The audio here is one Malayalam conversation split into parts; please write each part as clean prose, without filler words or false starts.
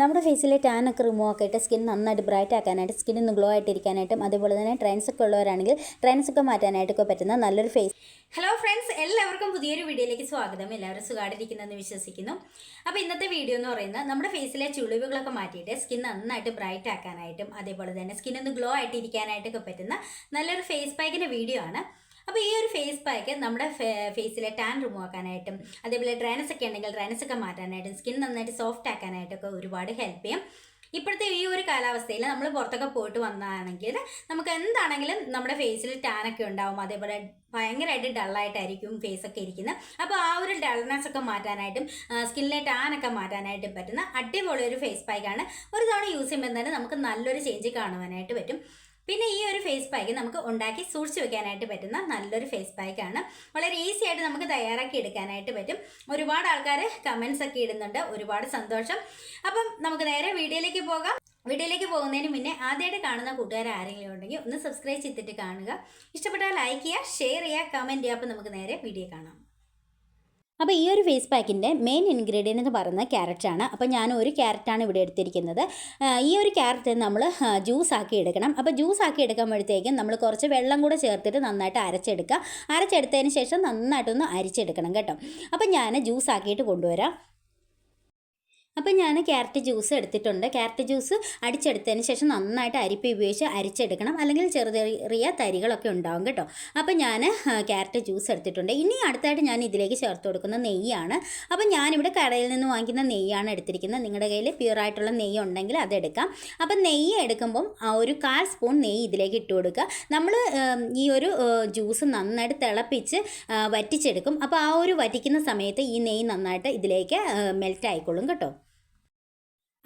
നമ്മുടെ ഫേസിലെ ടാനൊക്കെ റിമൂവ് ആക്കിയിട്ട് സ്കിൻ നന്നായിട്ട് ബ്രൈറ്റ് ആക്കാനായിട്ട് സ്കിൻ ഒന്ന് ഗ്ലോ ആയിട്ടിരിക്കാനായിട്ടും അതേപോലെ തന്നെ ട്രെൻഡ്സ് ഒക്കെ ഉള്ളവരാണെങ്കിൽ ട്രെൻഡ്സ് ഒക്കെ മാറ്റാനായിട്ടൊക്കെ പറ്റുന്ന നല്ലൊരു ഫേസ്. ഹലോ ഫ്രണ്ട്സ്, എല്ലാവർക്കും പുതിയൊരു വീഡിയോയിലേക്ക് സ്വാഗതം. എല്ലാവരും സുഖമായിട്ടിരിക്കുന്നെന്ന് വിശ്വസിക്കുന്നു. അപ്പോൾ ഇന്നത്തെ വീഡിയോ എന്ന് പറയുന്നത് നമ്മുടെ ഫേസിലെ ചുളിവുകളൊക്കെ മാറ്റിയിട്ട് സ്കിൻ നന്നായിട്ട് ബ്രൈറ്റ് ആക്കാനായിട്ടും അതേപോലെ തന്നെ സ്കിൻ ഒന്ന് ഗ്ലോ ആയിട്ടിരിക്കാനായിട്ടൊക്കെ പറ്റുന്ന നല്ലൊരു ഫേസ് പാക്കിൻ്റെ വീഡിയോ ആണ്. അപ്പോൾ ഈ ഒരു ഫേസ് പാക്ക് നമ്മുടെ ഫേസിലെ ടാൻ റിമൂവ് ആക്കാനായിട്ടും അതേപോലെ ഡ്രൈനസ് ഒക്കെ ഉണ്ടെങ്കിൽ ഡ്രൈനസ് ഒക്കെ മാറ്റാനായിട്ടും സ്കിൻ നന്നായിട്ട് സോഫ്റ്റ് ആക്കാനായിട്ടൊക്കെ ഒരുപാട് ഹെൽപ്പ് ചെയ്യും. ഇപ്പോഴത്തെ ഈ ഒരു കാലാവസ്ഥയിൽ നമ്മൾ പുറത്തൊക്കെ പോയിട്ട് വന്നതാണെങ്കിൽ നമുക്ക് എന്താണെങ്കിലും നമ്മുടെ ഫേസിൽ ടാനൊക്കെ ഉണ്ടാവും, അതേപോലെ ഭയങ്കരമായിട്ട് ഡള്ളായിട്ടായിരിക്കും ഫേസൊക്കെ ഇരിക്കുന്നത്. അപ്പോൾ ആ ഒരു ഡൾനെസ് ഒക്കെ മാറ്റാനായിട്ടും സ്കിന്നിലെ ടാനൊക്കെ മാറ്റാനായിട്ടും പറ്റുന്ന അടിപൊളി ഒരു ഫേസ് പാക്കാണ്. ഒരു തവണ യൂസ് ചെയ്യുമ്പോൾ തന്നെ നമുക്ക് നല്ലൊരു ചേഞ്ച് കാണുവാനായിട്ട് പറ്റും. പിന്നെ ഈ ഒരു ഫേസ് പാക്ക് നമുക്ക് ഉണ്ടാക്കി സൂക്ഷിച്ച് വെക്കാനായിട്ട് പറ്റുന്ന നല്ലൊരു ഫേസ് പാക്കാണ്. വളരെ ഈസി ആയിട്ട് നമുക്ക് തയ്യാറാക്കി എടുക്കാനായിട്ട് പറ്റും. ഒരുപാട് ആൾക്കാർ കമൻസ് ഒക്കെ ഇടുന്നുണ്ട്, ഒരുപാട് സന്തോഷം. അപ്പം നമുക്ക് നേരെ വീഡിയോയിലേക്ക് പോകാം. വീഡിയോയിലേക്ക് പോകുന്നതിന് മുന്നേ ആദ്യമായിട്ട് കാണുന്ന കൂട്ടുകാർ ആരെങ്കിലും ഉണ്ടെങ്കിൽ ഒന്ന് സബ്സ്ക്രൈബ് ചെയ്തിട്ട് കാണുക. ഇഷ്ടപ്പെട്ടാൽ ലൈക്ക് ചെയ്യുക, ഷെയർ ചെയ്യുക, കമൻറ്റ് ചെയ്യുക. അപ്പോൾ നമുക്ക് നേരെ വീഡിയോ കാണാം. അപ്പോൾ ഈ ഒരു ഫേസ് പാക്കിൻ്റെ മെയിൻ ഇൻഗ്രീഡിയൻ്റ് എന്ന് പറയുന്നത് ക്യാരറ്റാണ്. അപ്പോൾ ഞാൻ ഒരു ക്യാരറ്റാണ് ഇവിടെ എടുത്തിരിക്കുന്നത്. ഈ ഒരു ക്യാരറ്റ് നമ്മൾ ജ്യൂസ് ആക്കി എടുക്കണം. അപ്പോൾ ജ്യൂസ് ആക്കി എടുക്കുമ്പോഴത്തേക്കും നമ്മൾ കുറച്ച് വെള്ളം കൂടെ ചേർത്തിട്ട് നന്നായിട്ട് അരച്ചെടുക്കുക. അരച്ചെടുത്തതിന് ശേഷം നന്നായിട്ടൊന്ന് അരിച്ചെടുക്കണം കേട്ടോ. അപ്പോൾ ഞാൻ ജ്യൂസ് ആക്കിയിട്ട് കൊണ്ടുവരാം. അപ്പോൾ ഞാൻ ക്യാരറ്റ് ജ്യൂസ് എടുത്തിട്ടുണ്ട്. ക്യാരറ്റ് ജ്യൂസ് അടിച്ചെടുത്തതിന് ശേഷം നന്നായിട്ട് അരിപ്പ ഉപയോഗിച്ച് അരിച്ചെടുക്കണം, അല്ലെങ്കിൽ ചെറിയ തരികളൊക്കെ ഉണ്ടാവും കേട്ടോ. അപ്പോൾ ഞാൻ ക്യാരറ്റ് ജ്യൂസ് എടുത്തിട്ടുണ്ട്. ഇനി അടുത്തായിട്ട് ഞാൻ ഇതിലേക്ക് ചേർത്ത് കൊടുക്കുന്ന നെയ്യാണ്. അപ്പോൾ ഞാനിവിടെ കടയിൽ നിന്ന് വാങ്ങിക്കുന്ന നെയ്യാണ് എടുത്തിരിക്കുന്നത്. നിങ്ങളുടെ കയ്യിൽ പ്യുവറായിട്ടുള്ള നെയ്യ് ഉണ്ടെങ്കിൽ അതെടുക്കാം. അപ്പോൾ നെയ്യ് എടുക്കുമ്പം ഒരു 1/4 സ്പൂൺ നെയ്യ് ഇതിലേക്ക് ഇട്ട് കൊടുക്കുക. നമ്മൾ ഈ ഒരു ജ്യൂസ് നന്നായിട്ട് തിളപ്പിച്ച് വറ്റിച്ചെടുക്കും. അപ്പോൾ ആ ഒരു വറ്റിക്കുന്ന സമയത്ത് ഈ നെയ്യ് നന്നായിട്ട് ഇതിലേക്ക് മെൽറ്റ് ആയിക്കോളും കേട്ടോ.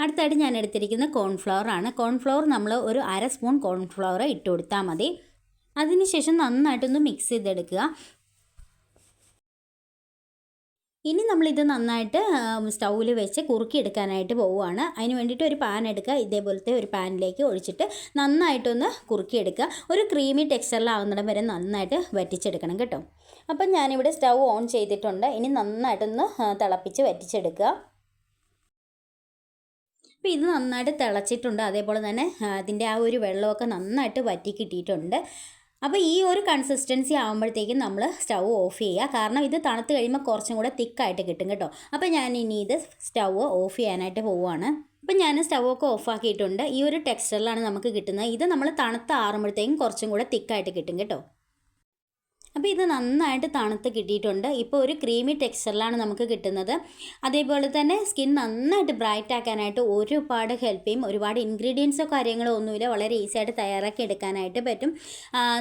അടുത്തായിട്ട് ഞാൻ എടുത്തിരിക്കുന്നത് കോൺഫ്ലവർ ആണ്. കോൺഫ്ലവർ നമ്മൾ ഒരു 1/2 സ്പൂൺ കോൺഫ്ലവർ ഇട്ട് കൊടുത്താൽ മതി. അതിനുശേഷം നന്നായിട്ടൊന്ന് മിക്സ് ചെയ്തെടുക്കുക. ഇനി നമ്മളിത് നന്നായിട്ട് സ്റ്റൗവിൽ വെച്ച് കുറുക്കിയെടുക്കാനായിട്ട് പോവുകയാണ്. അതിന് വേണ്ടിയിട്ട് ഒരു പാൻ എടുക്കുക. ഇതേപോലത്തെ ഒരു പാനിലേക്ക് ഒഴിച്ചിട്ട് നന്നായിട്ടൊന്ന് കുറുക്കിയെടുക്കുക. ഒരു ക്രീമി ടെക്സ്ചറിലാവുന്നിടം വരെ നന്നായിട്ട് വറ്റിച്ചെടുക്കണം കേട്ടോ. അപ്പം ഞാനിവിടെ സ്റ്റൗ ഓൺ ചെയ്തിട്ടുണ്ട്. ഇനി നന്നായിട്ടൊന്ന് തിളപ്പിച്ച് വറ്റിച്ചെടുക്കുക. അപ്പോൾ ഇത് നന്നായിട്ട് തിളച്ചിട്ടുണ്ട്. അതേപോലെ തന്നെ അതിൻ്റെ ആ ഒരു വെള്ളമൊക്കെ നന്നായിട്ട് വറ്റി കിട്ടിയിട്ടുണ്ട്. അപ്പോൾ ഈ ഒരു കൺസിസ്റ്റൻസി ആകുമ്പോഴത്തേക്കും നമ്മൾ സ്റ്റൗ ഓഫ് ചെയ്യുക. കാരണം ഇത് തണുത്ത് കഴിയുമ്പോൾ കുറച്ചും കൂടെ തിക്കായിട്ട് കിട്ടും കേട്ടോ. അപ്പോൾ ഞാൻ ഇനി ഇത് സ്റ്റൗ ഓഫ് ചെയ്യാനായിട്ട് പോവുകയാണ്. അപ്പം ഞാൻ സ്റ്റൗവൊക്കെ ഓഫാക്കിയിട്ടുണ്ട്. ഈ ഒരു ടെക്സ്ചറിലാണ് നമുക്ക് കിട്ടുന്നത്. ഇത് നമ്മൾ തണുത്ത് ആറുമ്പോഴത്തേക്കും കുറച്ചും കൂടെ തിക്കായിട്ട് കിട്ടും കേട്ടോ. അപ്പോൾ ഇത് നന്നായിട്ട് തണുത്ത് കിട്ടിയിട്ടുണ്ട്. ഇപ്പോൾ ഒരു ക്രീമി ടെക്സ്ചറിലാണ് നമുക്ക് കിട്ടുന്നത്. അതേപോലെ തന്നെ സ്കിൻ നന്നായിട്ട് ബ്രൈറ്റ് ആക്കാനായിട്ട് ഒരുപാട് ഹെൽപ്പ് ചെയ്യും. ഒരുപാട് ഇൻഗ്രീഡിയൻസോ കാര്യങ്ങളോ ഒന്നുമില്ല, വളരെ ഈസി ആയിട്ട് തയ്യാറാക്കി എടുക്കാനായിട്ട് പറ്റും.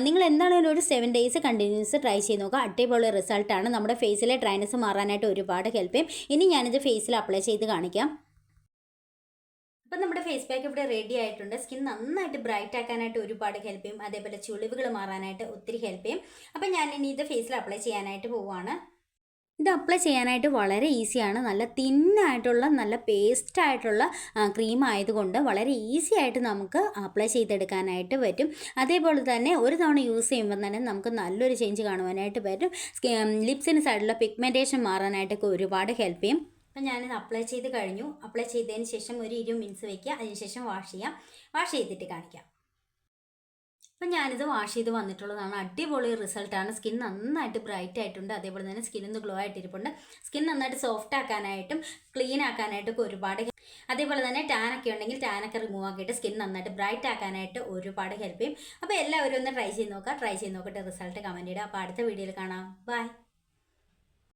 നിങ്ങൾ എന്താണെങ്കിലും ഒരു 7 ഡേയ്സ് കണ്ടിന്യൂസ് ട്രൈ ചെയ്ത് നോക്കുക. അടിപൊളി റിസൾട്ടാണ്. നമ്മുടെ ഫേസിലെ ഡ്രൈനസ് മാറാനായിട്ട് ഒരുപാട് ഹെൽപ്പ് ചെയ്യും. ഇനി ഞാനിത് ഫേസിൽ അപ്ലൈ ചെയ്ത് കാണിക്കാം. അപ്പം നമ്മുടെ ഫേസ് പാക്ക് ഇവിടെ റെഡി ആയിട്ടുണ്ട്. സ്കിൻ നന്നായിട്ട് ബ്രൈറ്റ് ആക്കാനായിട്ട് ഒരുപാട് ഹെൽപ്പ് ചെയ്യും. അതേപോലെ ചുളിവുകൾ മാറാനായിട്ട് ഒത്തിരി ഹെൽപ്പ് ചെയ്യും. അപ്പം ഞാൻ ഇനി ഇത് ഫേസിൽ അപ്ലൈ ചെയ്യാനായിട്ട് പോവുകയാണ്. ഇത് അപ്ലൈ ചെയ്യാനായിട്ട് വളരെ ഈസിയാണ്. നല്ല തിന്നായിട്ടുള്ള നല്ല പേസ്റ്റായിട്ടുള്ള ക്രീം ആയതുകൊണ്ട് വളരെ ഈസി ആയിട്ട് നമുക്ക് അപ്ലൈ ചെയ്തെടുക്കാനായിട്ട് പറ്റും. അതേപോലെ തന്നെ ഒരു തവണ യൂസ് ചെയ്യുമ്പോൾ തന്നെ നമുക്ക് നല്ലൊരു ചേഞ്ച് കാണുവാനായിട്ട് പറ്റും. ലിപ്സിന് സൈഡിലുള്ള പിഗ്മെൻറ്റേഷൻ മാറാനായിട്ടൊക്കെ ഒരുപാട് ഹെൽപ്പ് ചെയ്യും. അപ്പം ഞാനിത് അപ്ലൈ ചെയ്ത് കഴിഞ്ഞു. അപ്ലൈ ചെയ്തതിന് ശേഷം ഒരു 20 മിനിറ്റ്സ് വയ്ക്കുക. അതിനുശേഷം വാഷ് ചെയ്യാം. വാഷ് ചെയ്തിട്ട് കാണിക്കാം. അപ്പം ഞാനിത് വാഷ് ചെയ്ത് വന്നിട്ടുള്ളതാണ്. അടിപൊളി റിസൾട്ടാണ്. സ്കിൻ നന്നായിട്ട് ബ്രൈറ്റ് ആയിട്ടുണ്ട്. അതേപോലെ തന്നെ സ്കിന്നൊന്ന് ഗ്ലോ ആയിട്ടിരിപ്പുണ്ട്. സ്കിൻ നന്നായിട്ട് സോഫ്റ്റ് ആക്കാനായിട്ടും ക്ലീൻ ആക്കാനായിട്ടൊക്കെ ഒരുപാട്, അതേപോലെ തന്നെ ടാനൊക്കെ ഉണ്ടെങ്കിൽ ടാനൊക്കെ റിമൂവ് ആക്കിയിട്ട് സ്കിൻ നന്നായിട്ട് ബ്രൈറ്റ് ആക്കാനായിട്ട് ഒരുപാട് ഹെൽപ്പ് ചെയ്യും. അപ്പോൾ എല്ലാവരും ഒന്ന് ട്രൈ ചെയ്ത് നോക്കുക. ട്രൈ ചെയ്ത് നോക്കിയിട്ട് റിസൾട്ട് കമൻറ്റ് ചെയ്യുക. അപ്പോൾ അടുത്ത വീഡിയോയിൽ കാണാം. ബൈ.